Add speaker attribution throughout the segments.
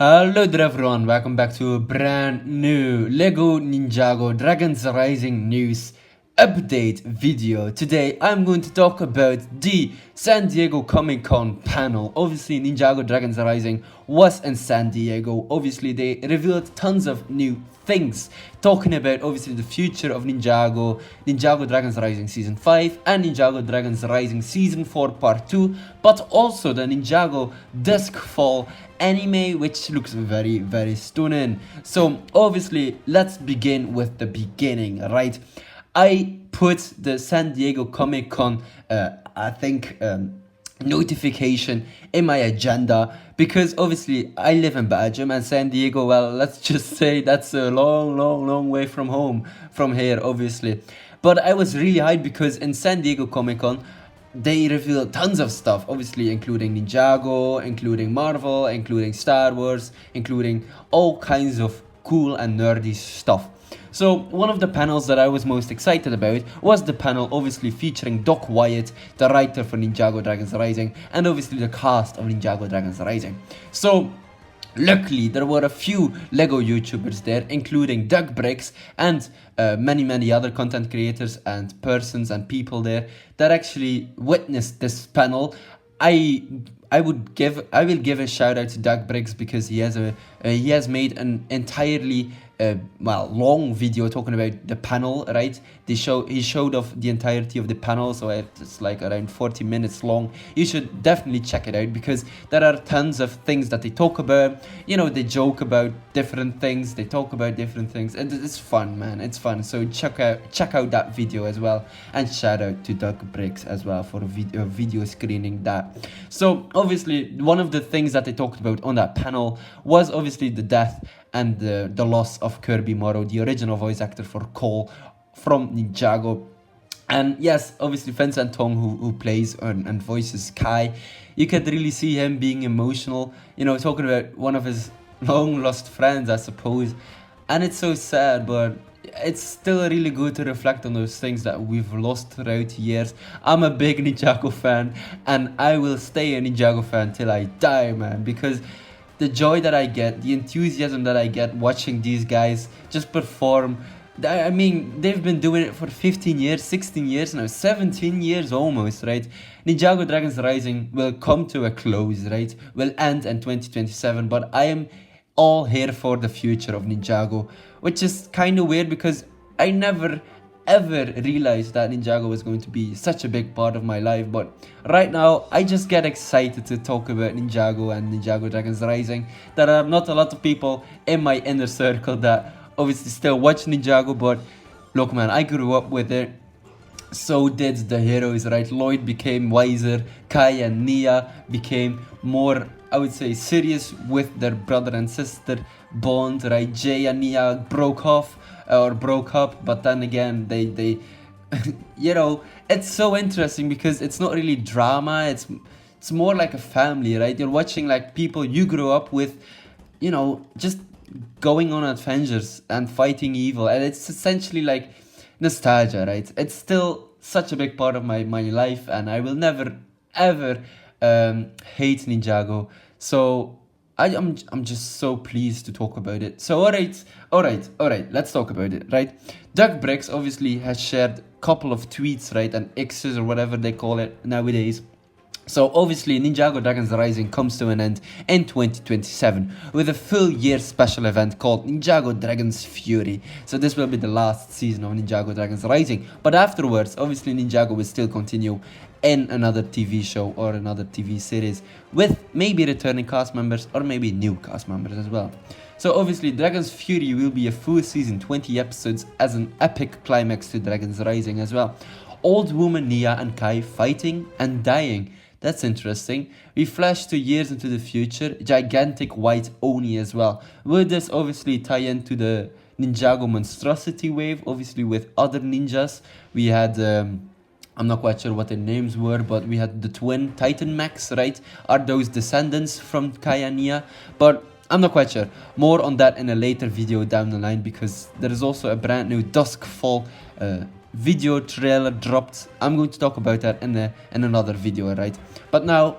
Speaker 1: Hello there everyone, welcome back to a brand new Lego Ninjago Dragons Rising news update video. Today I'm going to talk about the San Diego Comic Con panel. Obviously Ninjago Dragons Rising was in San Diego. Obviously they revealed tons of new things, talking about obviously the future of Ninjago, Ninjago Dragons Rising Season 5 and Ninjago Dragons Rising Season 4 Part 2, but also the Ninjago Duskfall anime, which looks very stunning. So obviously let's begin with the beginning, right? I put the San Diego Comic Con notification in my agenda because obviously I live in Belgium and San Diego, well, let's just say that's a long way from home from here, obviously. But I was really hyped because in San Diego Comic Con they revealed tons of stuff, obviously including Ninjago, including Marvel, including Star Wars, including all kinds of cool and nerdy stuff. So one of the panels that I was most excited about was the panel obviously featuring Doc Wyatt, the writer for Ninjago Dragons Rising, and obviously the cast of Ninjago Dragons Rising. So luckily, there were a few Lego YouTubers there, including Doug Bricks and many other content creators and persons and people there that actually witnessed this panel. I will give a shout out to Doug Briggs because he has made an entirely long video talking about the panel, right? He showed off the entirety of the panel, so it's like around 40 minutes long. You should definitely check it out because there are tons of things that they talk about. You know, they joke about different things, they talk about different things, and it's fun, man. It's fun. So check out that video as well, and shout out to Doug Briggs as well for a video screening that. So obviously one of the things that they talked about on that panel was obviously the death and the loss of Kirby Morrow, the original voice actor for Cole from Ninjago. And yes, obviously Vincent Tong, who plays and voices Kai, you could really see him being emotional, you know, talking about one of his long lost friends, I suppose. And it's so sad, but it's still really good to reflect on those things that we've lost throughout years. I'm a big Ninjago fan, and I will stay a Ninjago fan till I die, man, because the joy that I get, the enthusiasm that I get watching these guys just perform. I mean, they've been doing it for 15 years, 16 years now, 17 years almost, right? Ninjago Dragons Rising will come to a close, right? Will end in 2027, but I am all here for the future of Ninjago, which is kind of weird because I never ever realized that Ninjago was going to be such a big part of my life, but right now I just get excited to talk about Ninjago and Ninjago Dragons Rising. There are not a lot of people in my inner circle that obviously still watch Ninjago, but look, man, I grew up with it. So did the heroes, right? Lloyd became wiser, Kai and Nia became more, I would say, serious with their brother and sister bond, right? Jay and Nia broke up, but then again they you know, it's so interesting because it's not really drama, it's more like a family, right? You're watching like people you grew up with, you know, just going on adventures and fighting evil, and it's essentially like nostalgia, right? It's still such a big part of my life, and I will never ever hate Ninjago. So I'm just so pleased to talk about it. So alright, let's talk about it, right? Doug Bricks obviously has shared a couple of tweets, right, and X's or whatever they call it nowadays. So obviously Ninjago Dragons Rising comes to an end in 2027 with a full year special event called Ninjago Dragons Fury. So this will be the last season of Ninjago Dragons Rising, but afterwards obviously Ninjago will still continue in another TV show or another TV series with maybe returning cast members or maybe new cast members as well. So obviously Dragons Fury will be a full season, 20 episodes, as an epic climax to Dragons Rising as well. Old woman Nia and Kai fighting and dying. That's interesting. We flash 2 years into the future. Gigantic white Oni as well. Will this obviously tie into the Ninjago monstrosity wave? Obviously with other ninjas. We had I'm not quite sure what their names were, but we had the twin Titan mechs, right? Are those descendants from Kai and Nia? But I'm not quite sure. More on that in a later video down the line, because there is also a brand new Duskfall video trailer dropped. I'm going to talk about that in another video, right? But now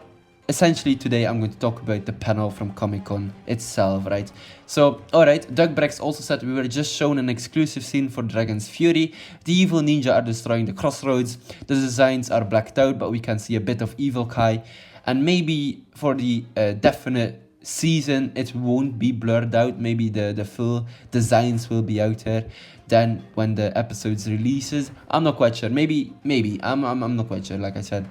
Speaker 1: essentially today I'm going to talk about the panel from Comic-Con itself, right? So, alright, Doug Brex also said we were just shown an exclusive scene for Dragon's Fury. The evil ninja are destroying the crossroads. The designs are blacked out, but we can see a bit of Evil Kai. And maybe for the definite season, it won't be blurred out. Maybe the full designs will be out there. Then when the episodes releases, I'm not quite sure. Maybe I'm not quite sure, like I said.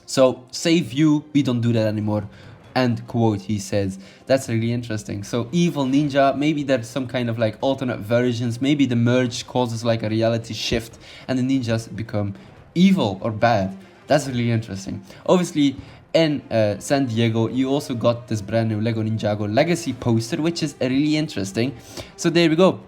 Speaker 1: So, save view, we don't do that anymore. End quote, he says. That's really interesting. So, evil ninja, maybe there's some kind of like alternate versions. Maybe the merge causes like a reality shift and the ninjas become evil or bad. That's really interesting. Obviously, in San Diego, you also got this brand new Lego Ninjago Legacy poster, which is really interesting. So, there we go.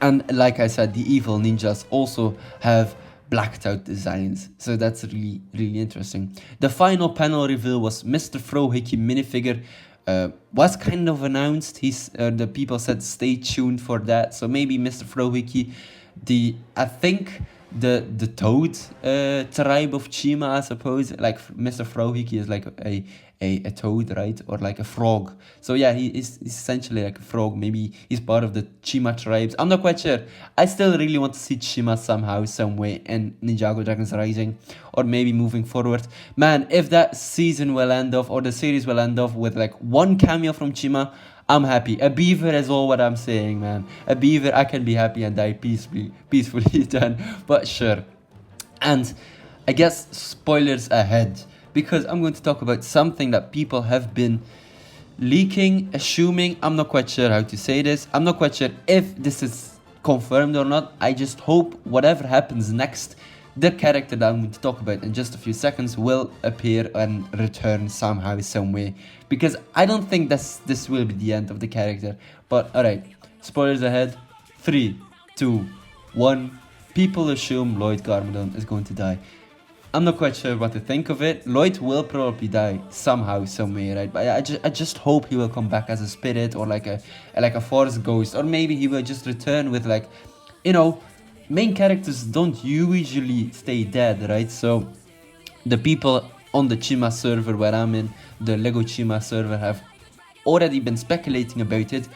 Speaker 1: And like I said, the evil ninjas also have blacked out designs, so that's really interesting. The final panel reveal was Mr. Frohickey minifigure was kind of announced. The people said stay tuned for that, so maybe Mr. Frohickey, I think the toad tribe of Chima, I suppose. Like Mr. Frohickey is like a toad, right? Or like a frog. So yeah, he's essentially like a frog. Maybe he's part of the Chima tribes. I'm not quite sure. I still really want to see Chima somehow, some way in Ninjago Dragons Rising, or maybe moving forward. Man, if that season will end off, or the series will end off with like one cameo from Chima, I'm happy. A beaver is all what I'm saying, man. A beaver, I can be happy and die peacefully then. But sure. And I guess spoilers ahead, because I'm going to talk about something that people have been leaking, assuming. I'm not quite sure how to say this. I'm not quite sure if this is confirmed or not. I just hope whatever happens next, the character that I'm going to talk about in just a few seconds will appear and return somehow, some way. Because I don't think this will be the end of the character. But alright, spoilers ahead. 3, 2, 1. People assume lloydgarmadon is going to die. I'm not quite sure what to think of it. Lloyd will probably die somehow, some way, right? But I just hope he will come back as a spirit, or like a force ghost, or maybe he will just return with like, you know, main characters don't usually stay dead, right? So the people on the Chima server where I'm in, the Lego Chima server, have already been speculating about it.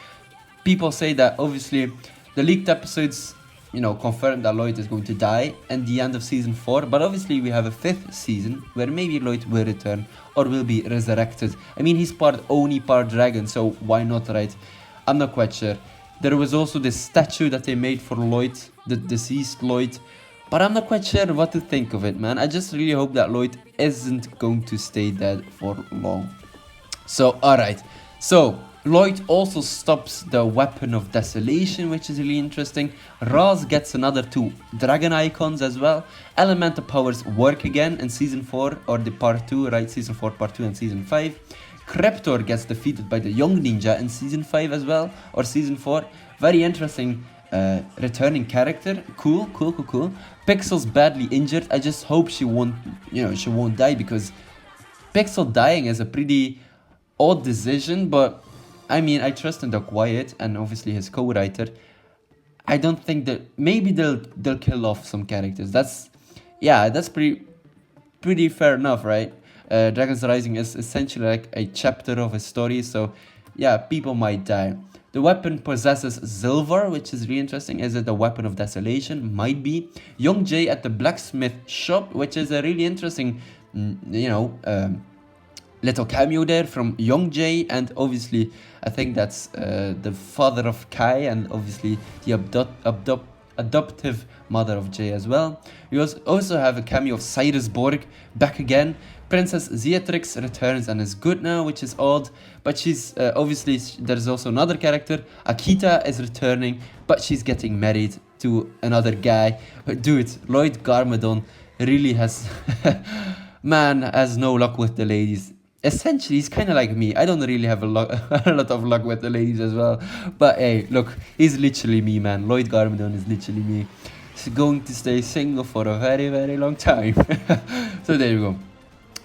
Speaker 1: People say that obviously the leaked episodes, you know, confirmed that Lloyd is going to die at the end of season 4, but obviously we have a 5th season where maybe Lloyd will return or will be resurrected. I mean, he's part Oni, part dragon, so why not, right? I'm not quite sure. There was also this statue that they made for Lloyd, the deceased Lloyd, but I'm not quite sure what to think of it, man. I just really hope that Lloyd isn't going to stay dead for long. So, alright. So, Lloyd also stops the Weapon of Desolation, which is really interesting. Raz gets another 2 dragon icons as well. Elemental powers work again in Season 4, or the Part 2, right? Season 4, Part 2 and Season 5. Kryptor gets defeated by the Young Ninja in Season 5 as well, or Season 4. Very interesting returning character. Cool. Pixel's badly injured. I just hope she won't die, because Pixel dying is a pretty odd decision, but I mean, I trust in Doc Wyatt and obviously his co-writer. I don't think that maybe they'll kill off some characters. That's pretty fair enough, right? Dragons Rising is essentially like a chapter of a story, so yeah, people might die. The weapon possesses silver, which is really interesting. Is it a weapon of desolation? Might be. Young Jay at the blacksmith shop, which is a really interesting, little cameo there from Young Jay, and obviously I think that's the father of Kai, and obviously the adoptive mother of Jay as well. We also have a cameo of Cyrus Borg back again. Princess Zeatrix returns and is good now, which is odd, but she's obviously there's also another character. Akita is returning, but she's getting married to another guy. But dude, lloydgarmadon really has has no luck with the ladies. Essentially, he's kind of like me. I don't really have a lot of luck with the ladies as well. But hey, look, he's literally me, man. lloydgarmadon is literally me. He's going to stay single for a very, very long time. So there you go.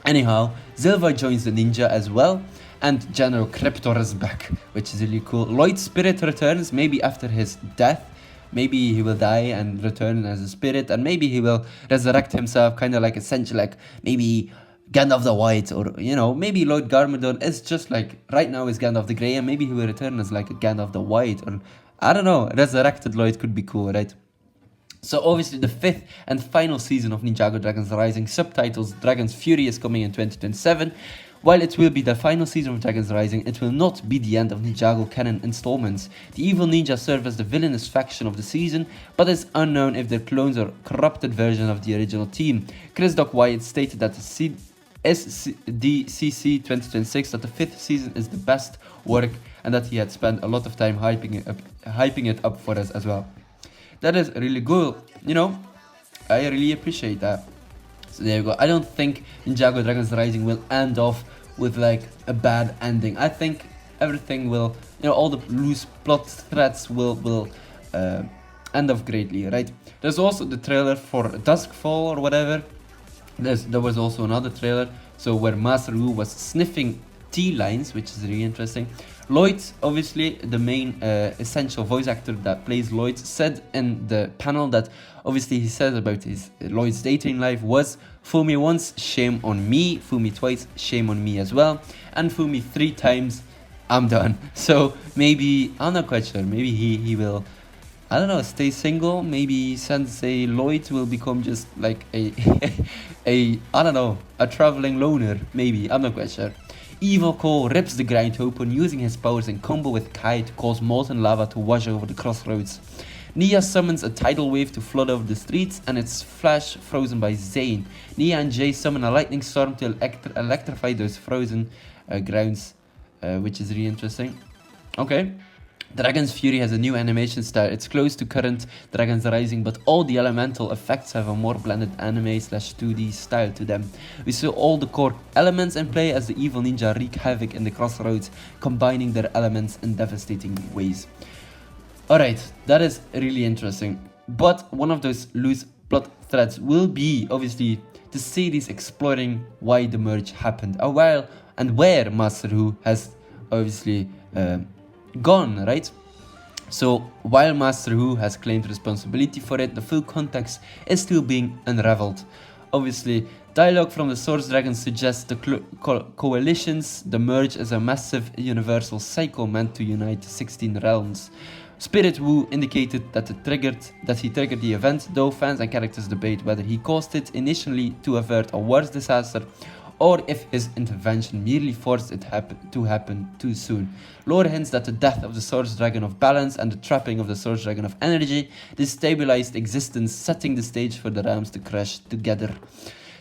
Speaker 1: Anyhow, Zilva joins the ninja as well. And General Kryptor is back, which is really cool. Lloyd's spirit returns, maybe after his death. Maybe he will die and return as a spirit. And maybe he will resurrect himself, kind of like essentially like maybe Gandalf the White, or maybe Lloydgarmadon is just like right now is Gandalf the Grey, and maybe he will return as like a Gandalf the White, or I don't know. Resurrected Lloyd could be cool, right? So obviously the fifth and final season of Ninjago Dragons Rising, subtitles Dragon's Fury, is coming in 2027. While it will be the final season of Dragons Rising, it will not be the end of Ninjago canon installments. The evil ninja serve as the villainous faction of the season, but it's unknown if their clones are corrupted versions of the original team. Chris Doc Wyatt stated that the SDCC 2026 that the fifth season is the best work, and that he had spent a lot of time hyping it up for us as well. That is really good, I really appreciate that. So there you go. I don't think Ninjago Dragons Rising will end off with like a bad ending. I think everything will, all the loose plot threads will end off greatly, right? There's also the trailer for Duskfall or whatever. There was also another trailer, so where Master Wu was sniffing tea lines, which is really interesting. Lloyd, obviously the main essential voice actor that plays Lloyd, said in the panel that obviously he said about his Lloyd's dating life was fool me once, shame on me, fool me twice, shame on me as well, and fool me 3 times, I'm done. So maybe, I'm not quite sure, maybe he will, I don't know, stay single. Maybe Sensei Lloyd will become just like a I don't know, a traveling loner, maybe, I'm not quite sure. Evil Cole rips the ground open, using his powers in combo with Kai to cause molten lava to wash over the crossroads. Nia summons a tidal wave to flood over the streets, and it's flash frozen by Zane. Nia and Jay summon a lightning storm to electrify those frozen grounds, which is really interesting. Okay. Dragon's Fury has a new animation style. It's close to current Dragon's Rising, but all the elemental effects have a more blended anime/2D style to them. We saw all the core elements in play as the evil ninja wreak havoc in the crossroads, combining their elements in devastating ways. Alright, that is really interesting. But one of those loose plot threads will be, obviously, the series exploring why the merge happened, a while, and where Master Wu has, obviously, gone, right? So while Master Wu has claimed responsibility for it, the full context is still being unraveled. Obviously, dialogue from the Source Dragon suggests the coalitions. The merge is a massive universal cycle meant to unite 16 realms. Spirit Wu indicated that he triggered the event, though fans and characters debate whether he caused it initially to avert a worse disaster, or if his intervention merely forced it to happen too soon. Lore hints that the death of the Source Dragon of Balance and the trapping of the Source Dragon of Energy destabilized existence, setting the stage for the realms to crash together.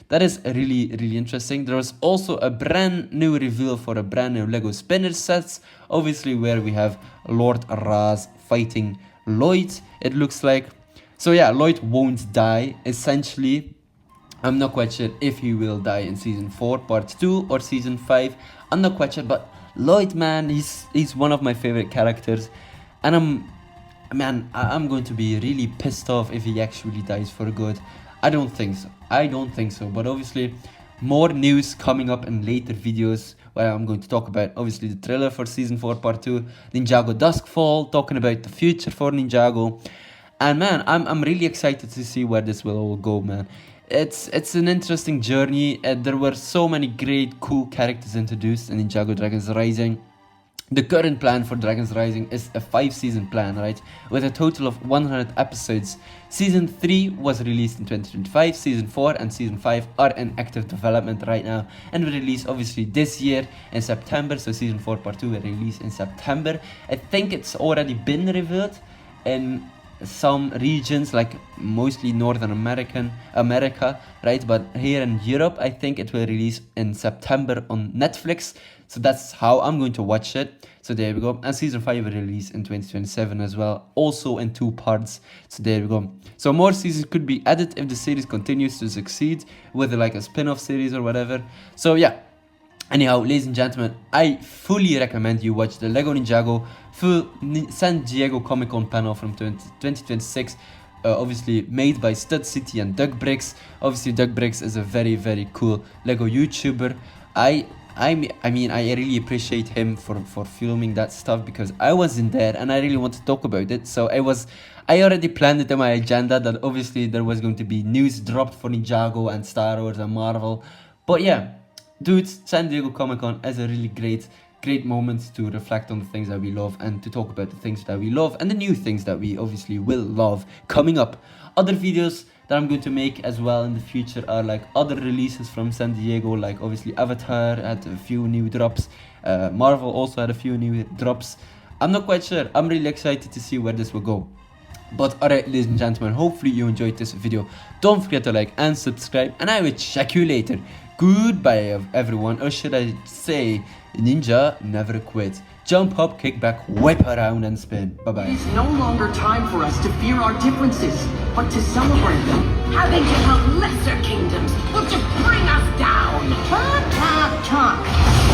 Speaker 1: That is really, really interesting. There was also a brand new reveal for a brand new Lego spinner sets, obviously where we have Lord Raz fighting Lloyd, it looks like. So yeah, Lloyd won't die, essentially. I'm not quite sure if he will die in Season 4, Part 2, or Season 5. I'm not quite sure, but Lloyd, man, he's one of my favorite characters. And I'm going to be really pissed off if he actually dies for good. I don't think so. But obviously, more news coming up in later videos where I'm going to talk about, obviously, the trailer for Season 4, Part 2, Ninjago Duskfall, talking about the future for Ninjago. And man, I'm really excited to see where this will all go, man. It's an interesting journey. There were so many great, cool characters introduced in Ninjago Dragons Rising. The current plan for Dragons Rising is a 5-season plan, right? With a total of 100 episodes. Season 3 was released in 2025, Season 4 and Season 5 are in active development right now, and will release obviously this year in September, so Season 4 Part 2 will release in September. I think it's already been revealed in some regions, like mostly Northern America, right? But here in Europe, I think it will release in September on Netflix. So that's how I'm going to watch it. So there we go. And Season 5 will release in 2027 as well, also in 2 parts. So there we go. So more seasons could be added if the series continues to succeed with like a spin-off series or whatever. So yeah. Anyhow, ladies and gentlemen, I fully recommend you watch the Lego Ninjago full San Diego Comic Con panel from 2026, obviously made by Stud City and Doug Briggs. Obviously, Doug Briggs is a very, very cool Lego YouTuber. I mean, I really appreciate him for filming that stuff, because I was in there and I really want to talk about it. So I already planned it in my agenda that obviously there was going to be news dropped for Ninjago and Star Wars and Marvel. But yeah, dudes, San Diego Comic-Con is a really great moment to reflect on the things that we love and to talk about the things that we love and the new things that we obviously will love coming up. Other videos that I'm going to make as well in the future are like other releases from San Diego, like obviously Avatar had a few new drops, Marvel also had a few new drops. I'm not quite sure. I'm really excited to see where this will go. But alright, ladies and gentlemen, hopefully you enjoyed this video. Don't forget to like and subscribe, and I will check you later. Goodbye everyone, or should I say, ninja never quit. Jump, hop, kick back, whip around and spin. Bye bye.
Speaker 2: It's no longer time for us to fear our differences, but to celebrate them. Having to help lesser kingdoms will just bring us down. Talk, talk, talk.